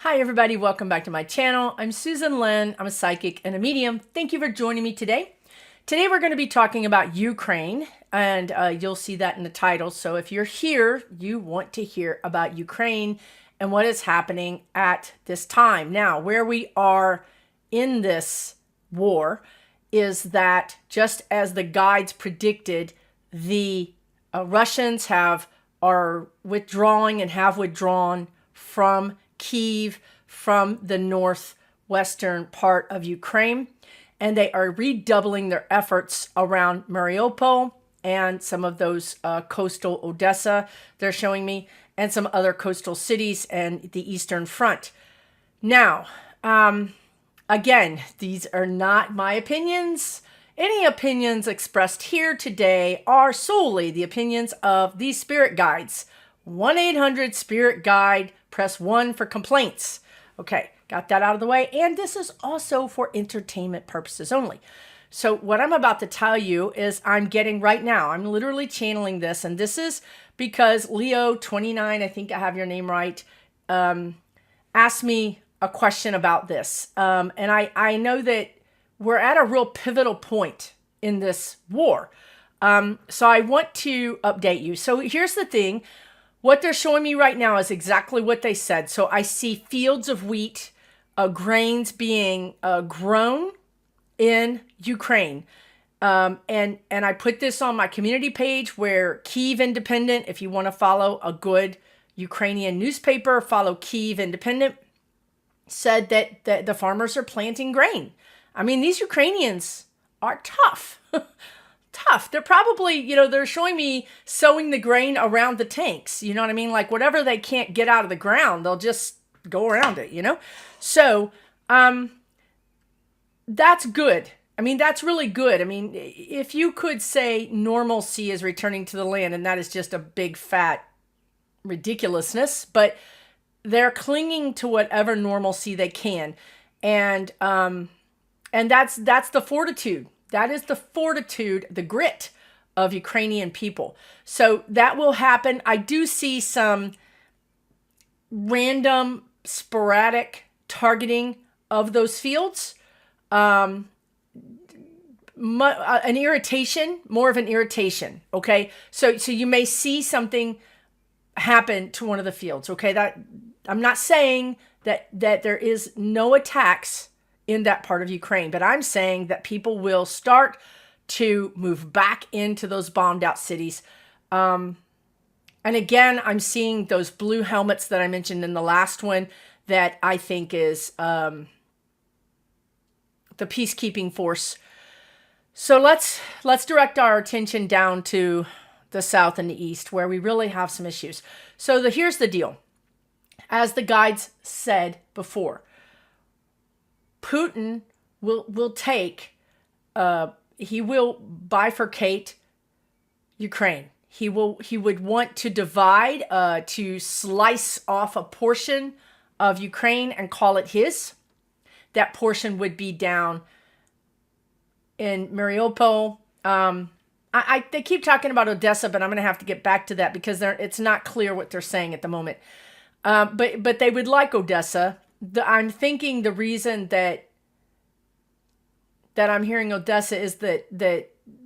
Hi everybody, welcome back to my channel. I'm Susan Lynn. I'm a psychic and a medium. Thank you for joining me today. Today we're going to be talking about Ukraine, and you'll see that in the title. So if you're here, you want to hear about Ukraine and what is happening at this time. Now, where we are in this war is that just as the guides predicted, the Russians are withdrawing and have withdrawn from Kyiv, from the northwestern part of Ukraine, and they are redoubling their efforts around Mariupol and some of those coastal Odessa, they're showing me, and some other coastal cities and the Eastern Front. Now, again, these are not my opinions. Any opinions expressed here today are solely the opinions of these spirit guides. 1-800-SPIRIT-GUIDE, press 1 for complaints. Okay, got that out of the way. And this is also for entertainment purposes only. So what I'm about to tell you is I'm getting right now, I'm literally channeling this. And this is because Leo 29, I think I have your name right, asked me a question about this. And I know that we're at a real pivotal point in this war. So I want to update you. So here's the thing. What they're showing me right now is exactly what they said. So I see fields of wheat, grains being grown in Ukraine. And I put this on my community page where Kyiv Independent, if you want to follow a good Ukrainian newspaper, follow Kyiv Independent, said that the farmers are planting grain. I mean, these Ukrainians are tough. Tough. They're probably, they're showing me sowing the grain around the tanks. You know what I mean? Like whatever they can't get out of the ground, they'll just go around it, So, that's good. I mean, that's really good. I mean, if you could say normalcy is returning to the land, and that is just a big fat ridiculousness, but they're clinging to whatever normalcy they can. And that's the fortitude. That is the fortitude, the grit of Ukrainian people. So that will happen. I do see some random, sporadic targeting of those fields. An irritation, more of an irritation. Okay. So you may see something happen to one of the fields. Okay. That I'm not saying that there is no attacks in that part of Ukraine, but I'm saying that people will start to move back into those bombed out cities. And again, I'm seeing those blue helmets that I mentioned in the last one that I think is the peacekeeping force. So let's direct our attention down to the south and the east where we really have some issues. So here's the deal. As the guides said before, Putin will take, he will bifurcate Ukraine. He would want to divide, to slice off a portion of Ukraine and call it his. That portion would be down in Mariupol. They keep talking about Odessa, but I'm going to have to get back to that because it's not clear what they're saying at the moment. But they would like Odessa. I'm thinking the reason that I'm hearing Odessa is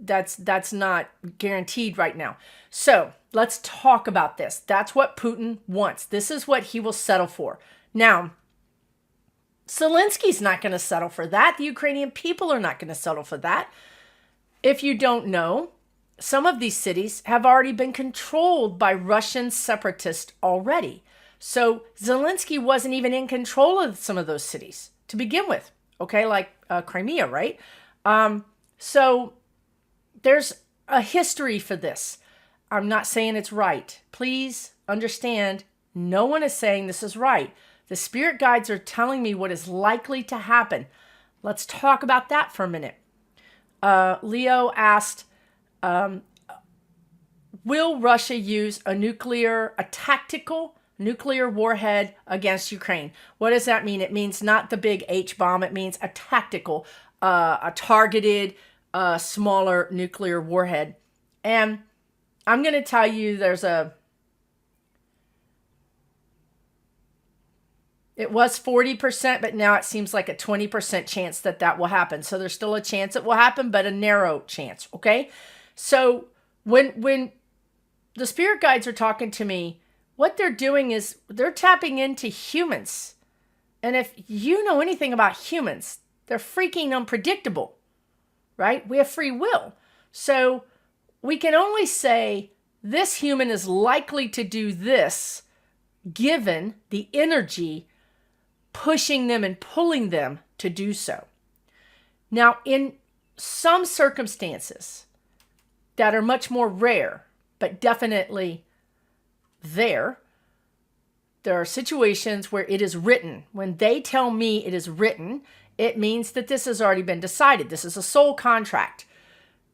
that's not guaranteed right now. So let's talk about this. That's what Putin wants. This is what he will settle for. Now, Zelensky's not going to settle for that. The Ukrainian people are not going to settle for that. If you don't know, some of these cities have already been controlled by Russian separatists already. So Zelensky wasn't even in control of some of those cities to begin with. Okay, like Crimea, right? So there's a history for this. I'm not saying it's right. Please understand, no one is saying this is right. The spirit guides are telling me what is likely to happen. Let's talk about that for a minute. Leo asked, will Russia use a tactical nuclear warhead against Ukraine? What does that mean? It means not the big H bomb. It means a tactical, a targeted, smaller nuclear warhead. And I'm going to tell you It was 40%, but now it seems like a 20% chance that that will happen. So there's still a chance it will happen, but a narrow chance, okay? So when the spirit guides are talking to me, what they're doing is they're tapping into humans. And if you know anything about humans, they're freaking unpredictable, right? We have free will. So we can only say this human is likely to do this given the energy pushing them and pulling them to do so. Now, in some circumstances that are much more rare, but definitely there are situations where it is written. When they tell me it is written, it means that this has already been decided. This is a soul contract.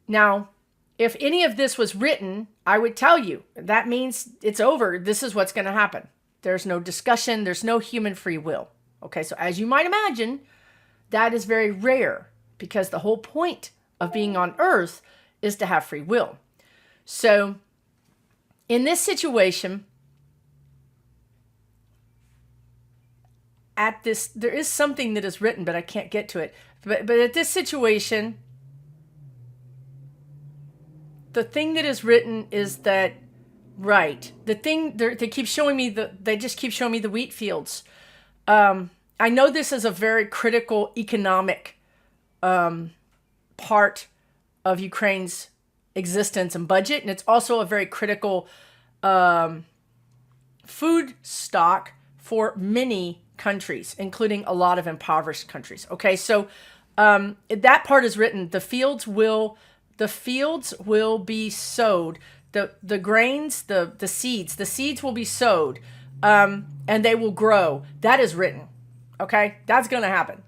Now, if any of this was written, I would tell you that means it's over. This is what's going to happen. There's no discussion. There's no human free will. Okay, so as you might imagine, that is very rare because the whole point of being on Earth is to have free will. So in this situation, there is something that is written, but I can't get to it. But at this situation, the thing that is written is that, right, the thing, they keep showing me, they just keep showing me the wheat fields. I know this is a very critical economic part of Ukraine's existence and budget, and it's also a very critical food stock for many countries, including a lot of impoverished countries. Okay, so that part is written. The fields will be sowed. The grains, the seeds will be sowed, and they will grow. That is written. Okay, that's going to happen.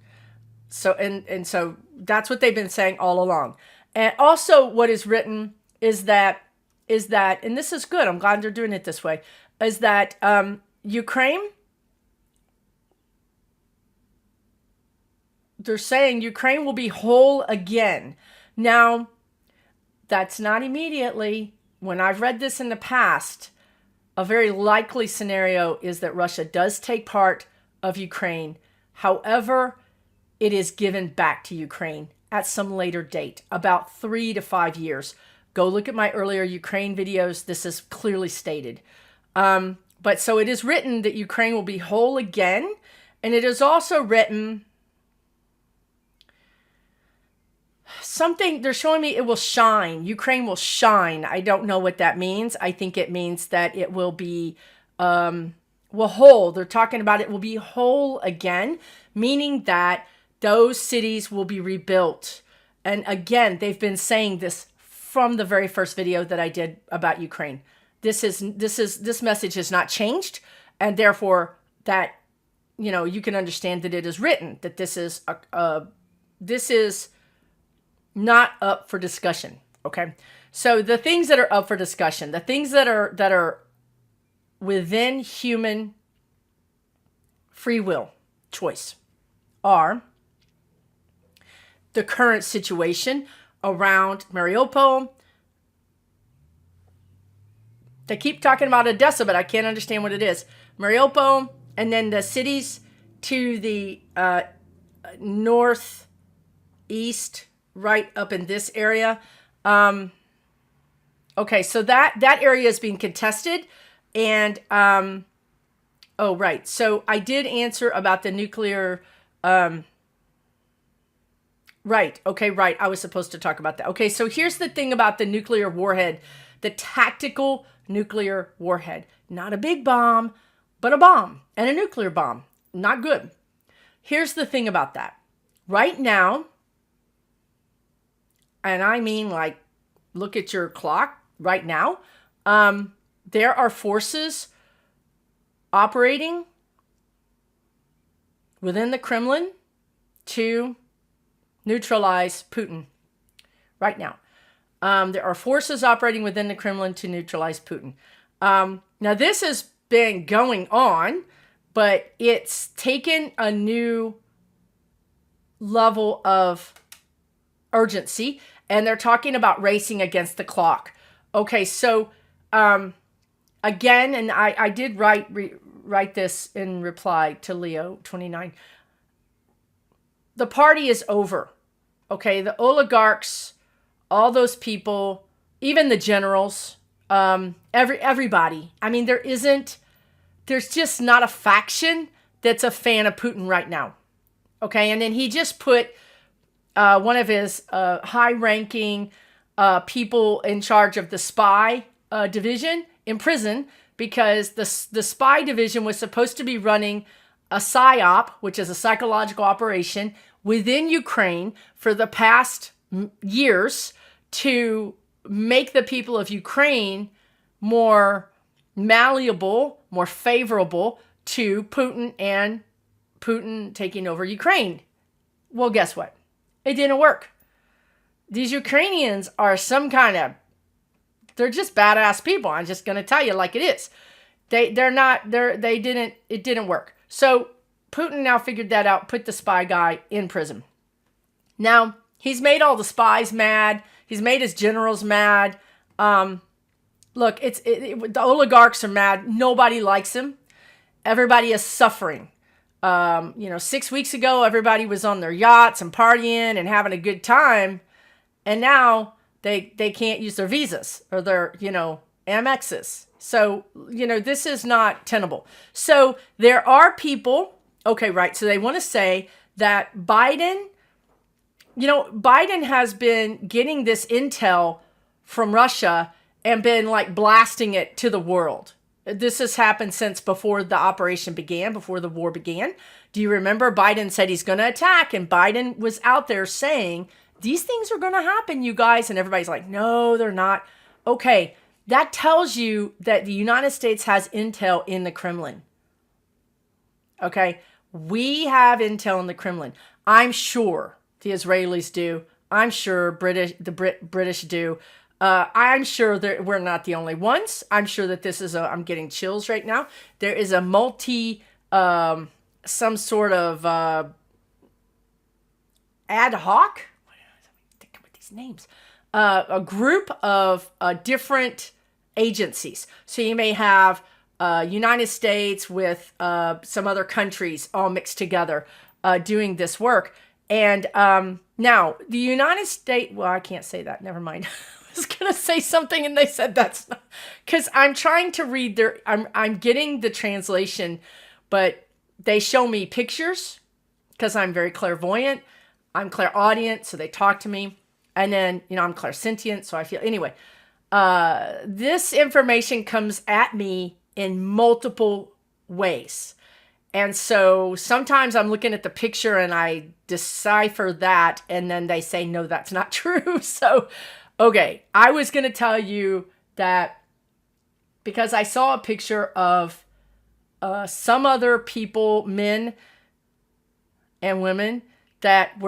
So and so that's what they've been saying all along. And also, what is written is that, and this is good. I'm glad they're doing it this way. Is that Ukraine? They're saying Ukraine will be whole again. Now, that's not immediately. When I've read this in the past, a very likely scenario is that Russia does take part of Ukraine. However, it is given back to Ukraine at some later date, about 3 to 5 years. Go look at my earlier Ukraine videos. This is clearly stated. But so it is written that Ukraine will be whole again. And it is also written something, they're showing me it will shine. Ukraine will shine. I don't know what that means. I think it means that it will be whole. They're talking about it will be whole again, meaning that those cities will be rebuilt. And again, they've been saying this from the very first video that I did about Ukraine. This message has not changed, and therefore that, you can understand that it is written that this is not up for discussion. Okay, so the things that are up for discussion, the things that are within human free will choice, are the current situation around Mariupol. They keep talking about Odessa, but I can't understand what it is. Mariupol, and then the cities to the northeast, right up in this area. Okay, so that area is being contested. And, oh, right. So I did answer about the nuclear, right. Okay, right. I was supposed to talk about that. Okay, so here's the thing about the nuclear warhead, the tactical nuclear warhead. Not a big bomb, but a bomb, and a nuclear bomb. Not good. Here's the thing about that. Right now, and I mean, like, look at your clock right now, there are forces operating within the Kremlin to neutralize Putin right now. There are forces operating within the Kremlin to neutralize Putin. Now, this has been going on, but it's taken a new level of urgency, and they're talking about racing against the clock. Okay, so again, and I did write this in reply to Leo 29. The party is over. Okay, the oligarchs, all those people, even the generals, everybody. I mean, there's just not a faction that's a fan of Putin right now. Okay, and then he just put one of his high-ranking people in charge of the spy division in prison because the spy division was supposed to be running a PSYOP, which is a psychological operation, within Ukraine for the past years to make the people of Ukraine more malleable, more favorable to Putin and Putin taking over Ukraine. Well, guess what? It didn't work. These Ukrainians are they're just badass people. I'm just going to tell you like it is. It didn't work. So Putin now figured that out, put the spy guy in prison. Now, he's made all the spies mad. He's made his generals mad. Look, the oligarchs are mad. Nobody likes him. Everybody is suffering. 6 weeks ago, everybody was on their yachts and partying and having a good time. And now they can't use their visas or their, Amexes. So, this is not tenable. So there are people, okay, right. So they want to say that Biden has been getting this intel from Russia and been like blasting it to the world. This has happened since before the operation began, before the war began. Do you remember Biden said he's going to attack? And Biden was out there saying, these things are going to happen, you guys. And everybody's like, no, they're not. Okay, that tells you that the United States has intel in the Kremlin. Okay, we have intel in the Kremlin. I'm sure the Israelis do. I'm sure the British do. I'm sure that we're not the only ones. I'm sure that this is I'm getting chills right now. There is a some sort of ad hoc, think about these names, a group of different agencies. So you may have United States with some other countries all mixed together doing this work. And now the United States, well, I can't say that. Never mind. I was going to say something and they said that's not, because I'm trying to read I'm getting the translation, but they show me pictures because I'm very clairvoyant. I'm clairaudient, so they talk to me. And then, I'm clairsentient, so I feel, anyway, this information comes at me in multiple ways. And so sometimes I'm looking at the picture and I decipher that, and then they say, no, that's not true. So, okay, I was going to tell you that because I saw a picture of some other people, men and women, that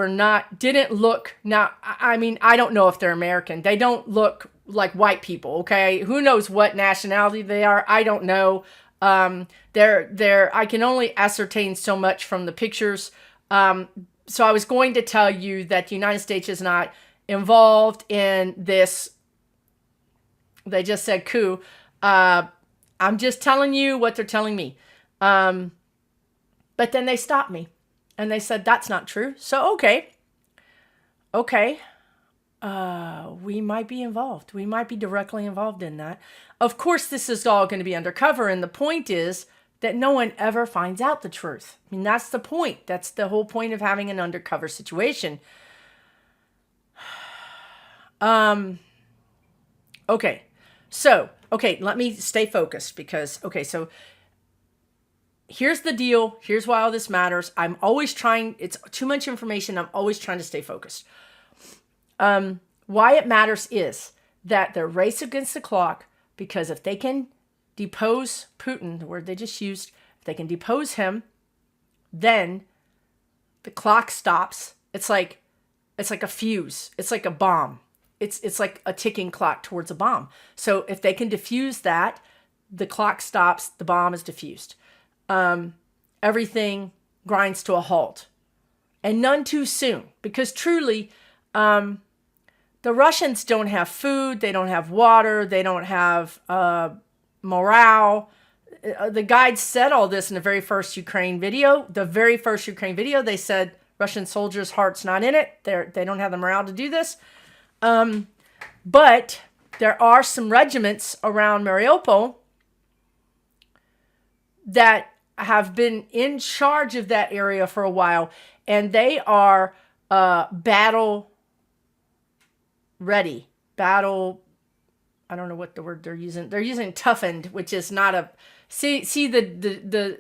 didn't look, now, I mean, I don't know if they're American. They don't look like white people, okay? Who knows what nationality they are? I don't know. I can only ascertain so much from the pictures. So I was going to tell you that the United States is not involved in this. They just said coup. I'm just telling you what they're telling me. But then they stopped me and they said, that's not true. So, okay. We might be involved. We might be directly involved in that. Of course, this is all going to be undercover. And the point is that no one ever finds out the truth. I mean, that's the point. That's the whole point of having an undercover situation. Okay. So, let me stay focused because, so here's the deal. Here's why all this matters. I'm always trying, it's too much information. I'm always trying to stay focused. Why it matters is that they're race against the clock, because if they can depose Putin, the word they just used, if they can depose him, then the clock stops. It's like a fuse. It's like a bomb. It's like a ticking clock towards a bomb. So if they can defuse that, the clock stops, the bomb is diffused. Everything grinds to a halt. And none too soon, because truly, the Russians don't have food, they don't have water, they don't have morale. the guides said all this in the very first Ukraine video. The very first Ukraine video, they said Russian soldiers' heart's not in it. They don't have the morale to do this. But there are some regiments around Mariupol that have been in charge of that area for a while, and they are battle ready. I don't know what the word they're using. They're using toughened, which is not a... See the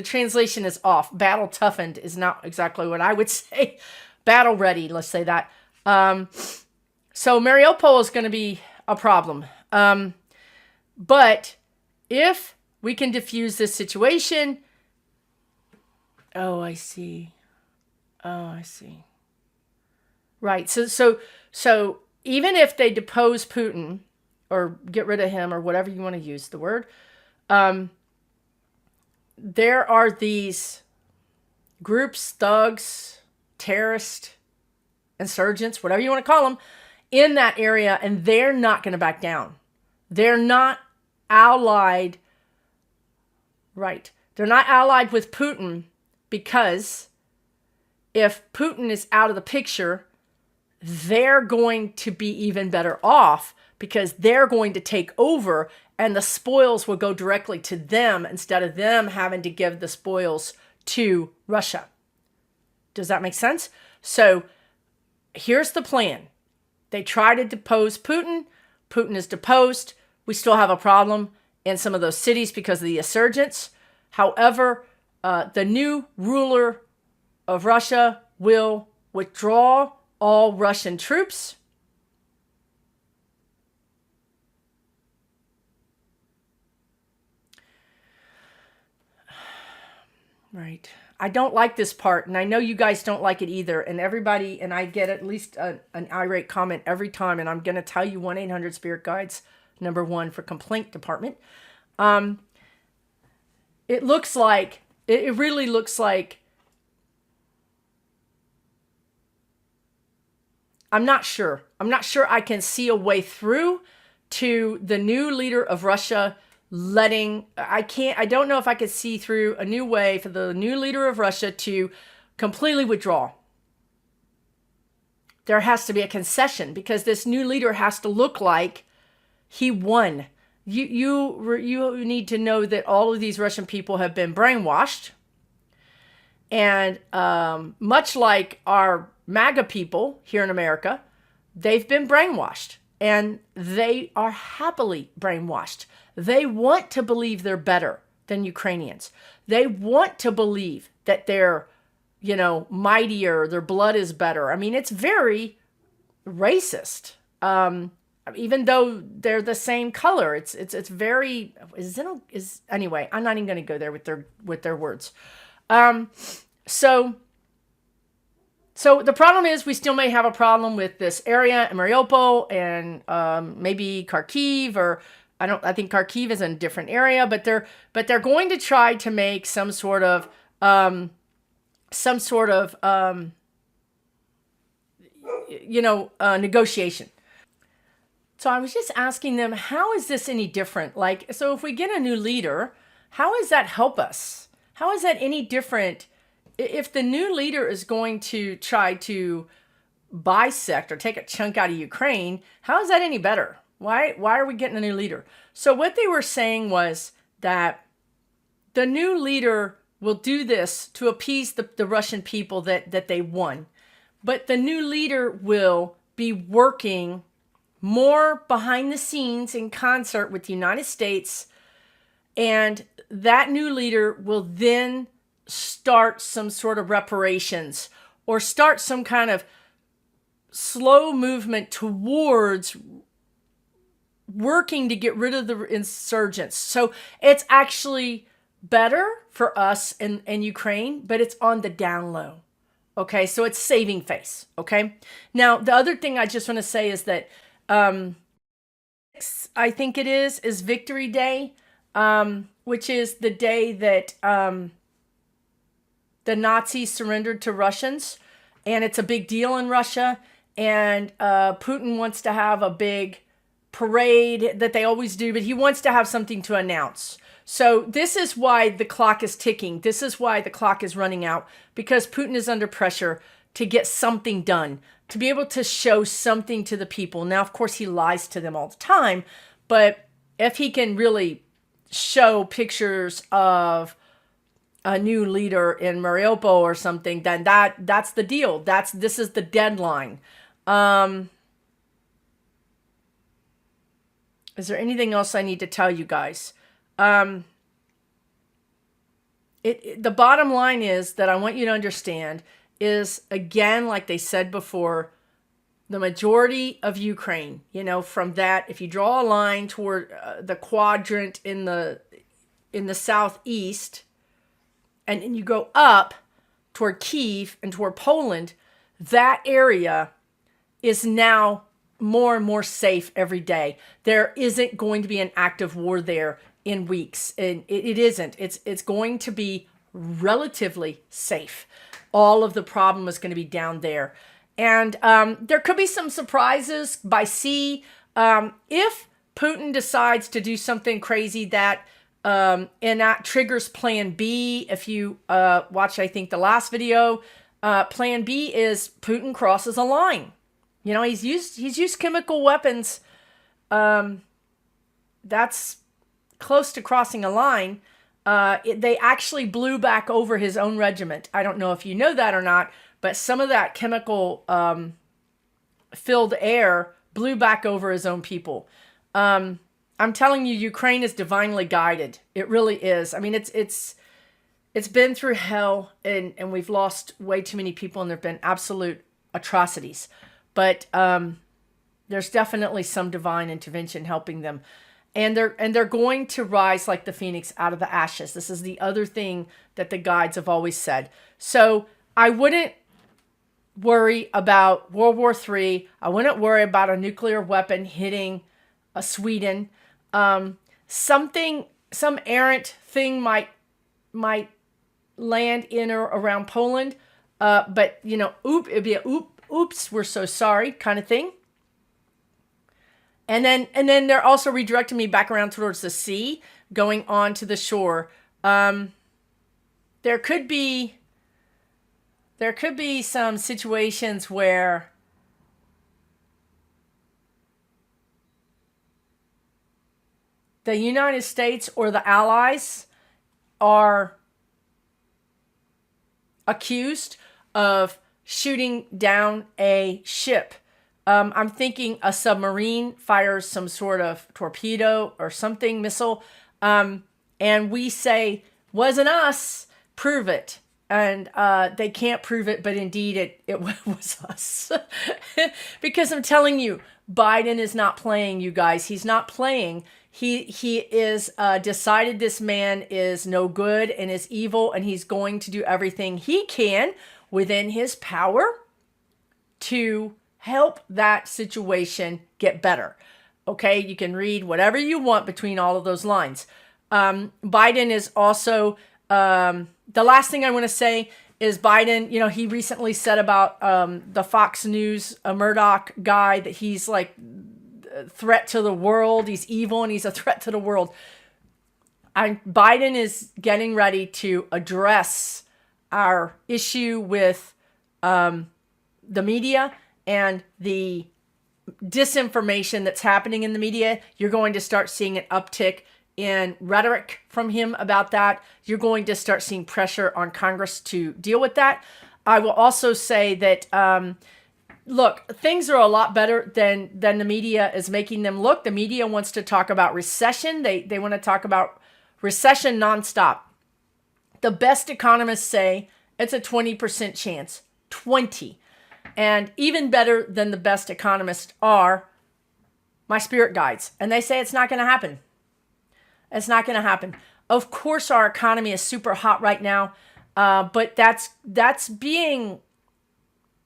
translation is off. Battle toughened is not exactly what I would say. Battle ready, let's say that. So Mariupol is going to be a problem. But if we can diffuse this situation... Oh, I see. Right. So even if they depose Putin or get rid of him or whatever you want to use the word, there are these groups, thugs, terrorists, insurgents, whatever you want to call them, in that area, and they're not going to back down. They're not allied, right? They're not allied with Putin because if Putin is out of the picture, they're going to be even better off because they're going to take over and the spoils will go directly to them instead of them having to give the spoils to Russia. Does that make sense? So here's the plan. They try to depose Putin. Putin is deposed. We still have a problem in some of those cities because of the insurgents. However, the new ruler of Russia will withdraw all Russian troops. Right. I don't like this part, and I know you guys don't like it either. And everybody, and I get at least an irate comment every time, and I'm going to tell you 1-800-SPIRIT Guides, #1 for complaint department. It looks like, it really looks like, I'm not sure I can see a way through to the new leader of Russia I don't know if I could see through a new way for the new leader of Russia to completely withdraw. There has to be a concession because this new leader has to look like he won. You need to know that all of these Russian people have been brainwashed. And much like our MAGA people here in America, they've been brainwashed. And they are happily brainwashed. They want to believe they're better than Ukrainians. They want to believe that they're, mightier, their blood is better. I mean, it's very racist. Even though they're the same color, it's very anyway. I'm not even going to go there with their words. So the problem is we still may have a problem with this area in Mariupol and maybe Kharkiv, or I think Kharkiv is in a different area, but they're going to try to make some sort of negotiation. So I was just asking them, how is this any different? So if we get a new leader, how does that help us? How is that any different? If the new leader is going to try to bisect or take a chunk out of Ukraine, how is that any better? Why are we getting a new leader? So what they were saying was that the new leader will do this to appease the Russian people that they won. But the new leader will be working more behind the scenes in concert with the United States. And that new leader will then start some sort of reparations or start some kind of slow movement towards working to get rid of the insurgents. So it's actually better for us in Ukraine, but it's on the down low. Okay, so it's saving face. Okay, now the other thing I just want to say is that I think it is Victory Day, which is the day that the Nazis surrendered to Russians, and it's a big deal in Russia. And Putin wants to have a big parade that they always do, but he wants to have something to announce. So this is why the clock is ticking. This is why the clock is running out, because Putin is under pressure to get something done, to be able to show something to the people. Now, of course, he lies to them all the time, but if he can really show pictures of a new leader in Mariupol or something, then that's the deal. This is the deadline. Is there anything else I need to tell you guys? The bottom line is that I want you to understand is, again, like they said before, the majority of Ukraine, from that, if you draw a line toward the quadrant in the southeast, and then you go up toward Kyiv and toward Poland, that area is now more and more safe every day. There isn't going to be an active war there in weeks. And it isn't. It's going to be relatively safe. All of the problem is going to be down there. And there could be some surprises by sea. If Putin decides to do something crazy that and that triggers plan B. If you watch, I think, the last video, plan B is Putin crosses a line. He's used chemical weapons. That's close to crossing a line. They actually blew back over his own regiment. I don't know if you know that or not, but some of that chemical filled air blew back over his own people. I'm telling you, Ukraine is divinely guided. It really is. I mean, it's been through hell, and we've lost way too many people, and there have been absolute atrocities. But there's definitely some divine intervention helping them. And they're going to rise like the phoenix out of the ashes. This is the other thing that the guides have always said. So I wouldn't worry about World War III. I wouldn't worry about a nuclear weapon hitting Sweden. Some errant thing might land in or around Poland. But it'd be a oops, we're so sorry kind of thing. And then they're also redirecting me back around towards the sea, going on to the shore. There could be some situations where the United States or the Allies are accused of shooting down a ship. I'm thinking a submarine fires some sort of torpedo or something, missile. And we say, wasn't us, prove it. And they can't prove it, but indeed it was us. Because I'm telling you, Biden is not playing, you guys. He's not playing. He is decided this man is no good and is evil, and he's going to do everything he can within his power to help that situation get better. Okay, you can read whatever you want between all of those lines. Biden is also, the last thing I want to say is Biden, he recently said about the Fox News, Murdoch guy, that he's like a threat to the world. He's evil and he's a threat to the world. Biden is getting ready to address our issue with the media and the disinformation that's happening in the media. You're going to start seeing an uptick in rhetoric from him about that. You're going to start seeing pressure on Congress to deal with that. I will also say that, look, things are a lot better than the media is making them look. The media wants to talk about recession. They want to talk about recession nonstop. The best economists say it's a 20% chance. 20. And even better than the best economists are my spirit guides. And they say it's not going to happen. It's not going to happen. Of course, our economy is super hot right now. But that's being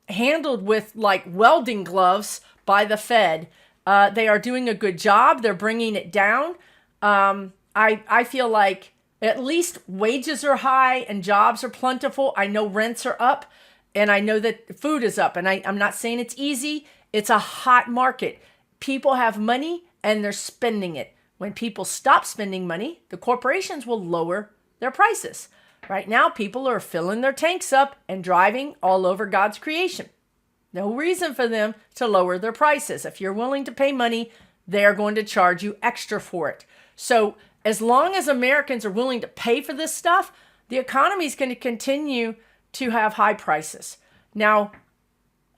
handled with like welding gloves by the Fed. They are doing a good job. They're bringing it down. I feel like at least wages are high and jobs are plentiful. I know rents are up. And I know that food is up. And I'm not saying it's easy. It's a hot market. People have money and they're spending it. When people stop spending money, the corporations will lower their prices. Right now, people are filling their tanks up and driving all over God's creation. No reason for them to lower their prices. If you're willing to pay money, they're going to charge you extra for it. So as long as Americans are willing to pay for this stuff, the economy is going to continue to have high prices. Now,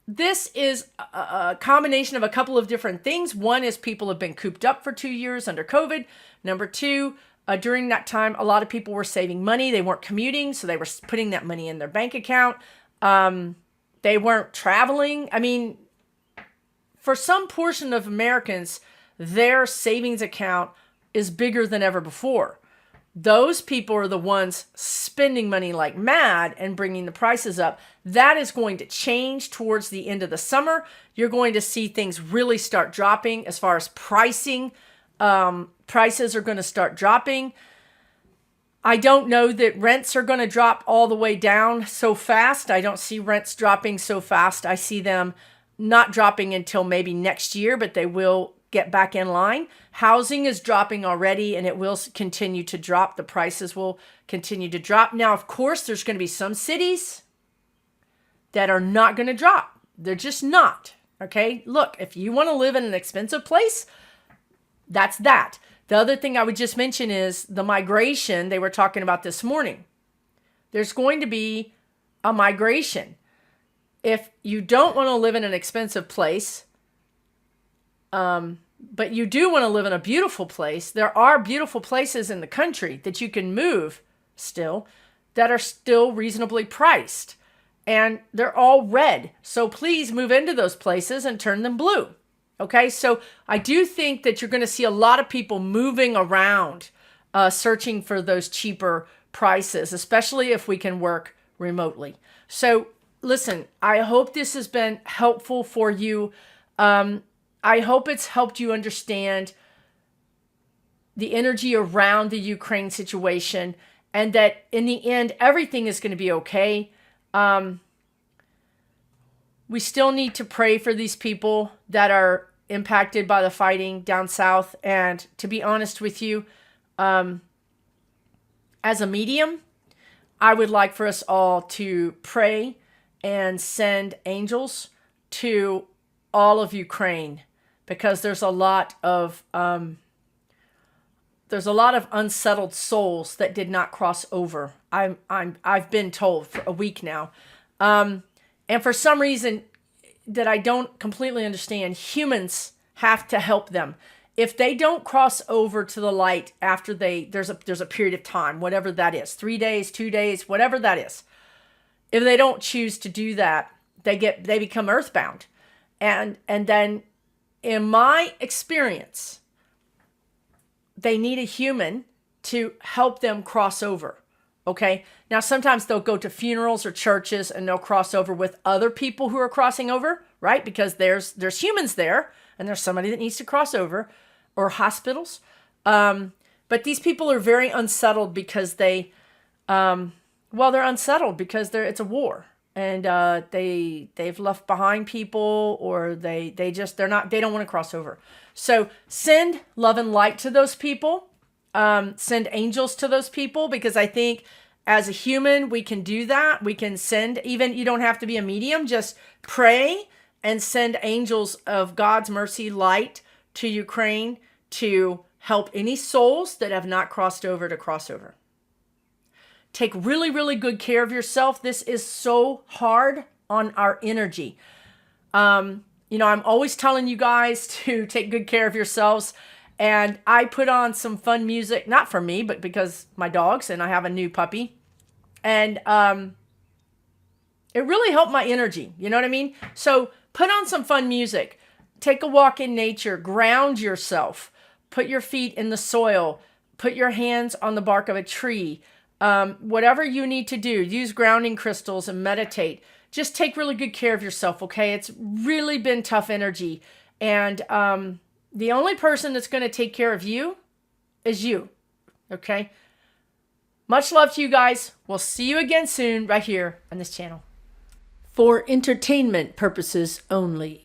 this is a combination of a couple of different things. One is people have been cooped up for 2 years under COVID. Number two, during that time, a lot of people were saving money. They weren't commuting, so they were putting that money in their bank account. They weren't traveling. I mean, for some portion of Americans, their savings account is bigger than ever before. Those people are the ones spending money like mad and bringing the prices up. That is going to change towards the end of the summer. You're going to see things really start dropping as far as pricing. Prices are going to start dropping. I don't know that rents are going to drop all the way down so fast. I don't see rents dropping so fast. I see them not dropping until maybe next year, but they will get back in line. Housing is dropping already, and it will continue to drop. The prices will continue to drop. Now, of course, there's going to be some cities that are not going to drop. They're just not. Okay? Look, if you want to live in an expensive place, that's that. The other thing I would just mention is the migration they were talking about this morning. There's going to be a migration. If you don't want to live in an expensive place, but you do want to live in a beautiful place, there are beautiful places in the country that you can move still that are still reasonably priced. And they're all red. So please move into those places and turn them blue. Okay, so I do think that you're going to see a lot of people moving around, searching for those cheaper prices, especially if we can work remotely. So listen, I hope this has been helpful for you. I hope it's helped you understand the energy around the Ukraine situation and that in the end, everything is going to be okay. We still need to pray for these people that are impacted by the fighting down south. And to be honest with you, as a medium, I would like for us all to pray and send angels to all of Ukraine, because there's a lot of unsettled souls that did not cross over. I've been told for a week now, and for some reason that I don't completely understand, humans have to help them. If they don't cross over to the light after there's a period of time, whatever that is, 3 days, 2 days, whatever that is. If they don't choose to do that, they become earthbound. And then in my experience, they need a human to help them cross over. Okay. Now, sometimes they'll go to funerals or churches and they'll cross over with other people who are crossing over, right? Because there's humans there and there's somebody that needs to cross over, or hospitals. But these people are very unsettled because they're unsettled because it's a war, and they've left behind people, or they don't want to cross over. So send love and light to those people. Send angels to those people, because I think as a human, we can do that. We can send, even you don't have to be a medium, just pray and send angels of God's mercy, light to Ukraine to help any souls that have not crossed over to cross over. Take really, really good care of yourself. This is so hard on our energy. I'm always telling you guys to take good care of yourselves. And I put on some fun music, not for me, but because my dogs, and I have a new puppy. And it really helped my energy. You know what I mean? So put on some fun music. Take a walk in nature. Ground yourself. Put your feet in the soil. Put your hands on the bark of a tree. Whatever you need to do. Use grounding crystals and meditate. Just take really good care of yourself, okay? It's really been tough energy. And the only person that's going to take care of you is you, okay? Much love to you guys. We'll see you again soon right here on this channel. For entertainment purposes only.